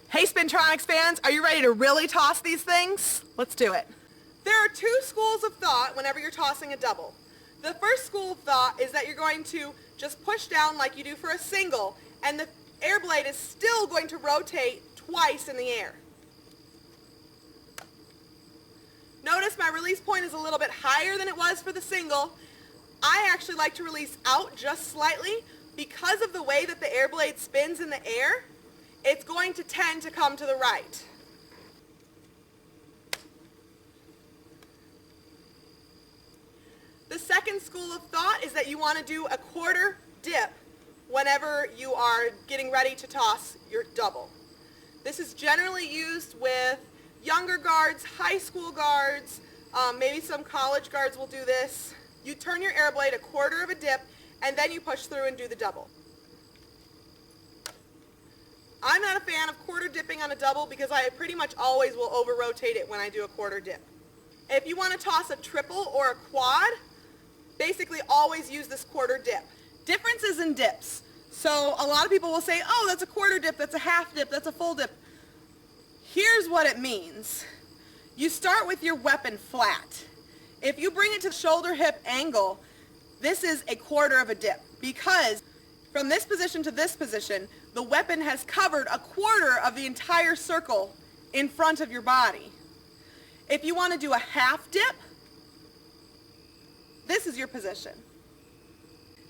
Hey Spintronics fans, are you ready to really toss these things? Let's do it. There are two schools of thought whenever you're tossing a double. The first school of thought is that you're going to just push down like you do for a single, and the air blade is still going to rotate twice in the air. Notice my release point is a little bit higher than it was for the single. I actually like to release out just slightly because of the way that the air blade spins in the air. It's going to tend to come to the right. The second school of thought is that you want to do a quarter dip whenever you are getting ready to toss your double. This is generally used with younger guards, high school guards, maybe some college guards will do this. You turn your air blade a quarter of a dip and then you push through and do the double. I'm not a fan of quarter dipping on a double because I pretty much always will over-rotate it when I do a quarter dip. If you want to toss a triple or a quad, basically always use this quarter dip. Differences in dips. So a lot of people will say, oh, that's a quarter dip, that's a half dip, that's a full dip. Here's what it means. You start with your weapon flat. If you bring it to the shoulder hip angle, this is a quarter of a dip because from this position to this position, the weapon has covered a quarter of the entire circle in front of your body. If you want to do a half dip, this is your position.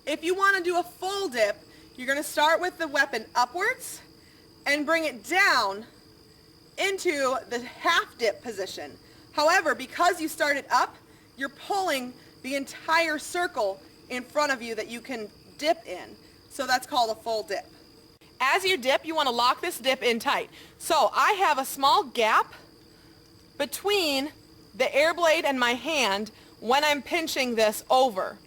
If you want to do a full dip, you're going to start with the weapon upwards and bring it down into the half dip position. However, because you started up, you're pulling the entire circle in front of you that you can dip in. So that's called a full dip. As you dip, you want to lock this dip in tight. So I have a small gap between the air blade and my hand when I'm pinching this over.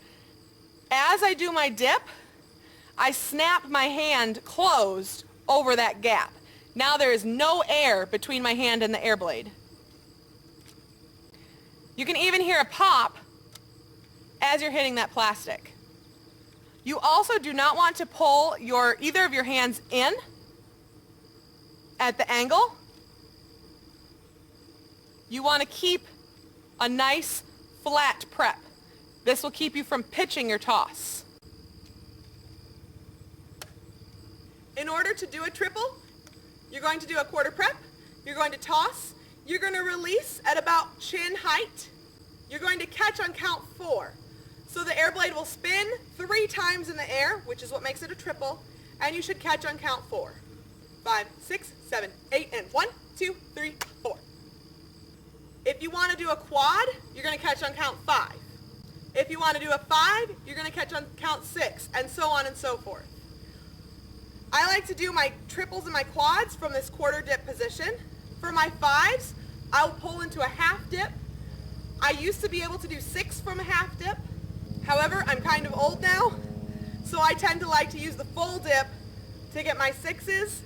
As I do my dip, I snap my hand closed over that gap. Now there is no air between my hand and the air blade. You can even hear a pop as you're hitting that plastic. You also do not want to pull either of your hands in at the angle. You want to keep a nice flat prep. This will keep you from pitching your toss. In order to do a triple, you're going to do a quarter prep, you're going to toss, you're going to release at about chin height, you're going to catch on count 4. So the air blade will spin 3 times in the air, which is what makes it a triple, and you should catch on count 4. 5, 6, 7, 8, and 1, 2, 3, 4. If you want to do a quad, you're going to catch on count 5. If you want to do a 5, you're going to catch on count 6, and so on and so forth. I like to do my triples and my quads from this quarter dip position. For my 5s, I'll pull into a half dip. I used to be able to do 6 from a half dip. However, I'm kind of old now, so I tend to like to use the full dip to get my 6s.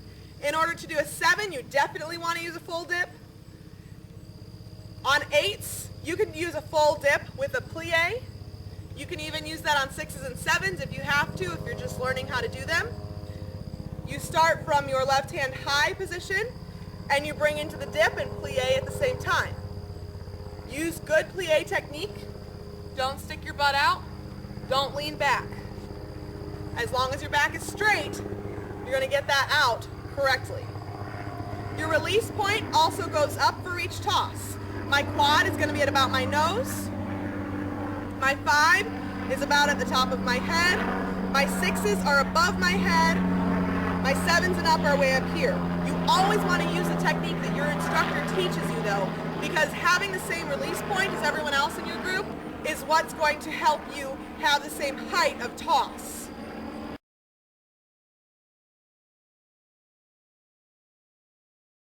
In order to do a 7, you definitely want to use a full dip. On 8s, you can use a full dip with a plie. You can even use that on 6s and 7s if you have to, if you're just learning how to do them. You start from your left hand high position and you bring into the dip and plie at the same time. Use good plie technique. Don't stick your butt out. Don't lean back. As long as your back is straight, you're going to get that out correctly. Your release point also goes up for each toss. My quad is going to be at about my nose. My 5 is about at the top of my head. My 6s are above my head. My 7s and up are way up here. You always want to use the technique that your instructor teaches you though, because having the same release point as everyone else in your group is what's going to help you have the same height of toss.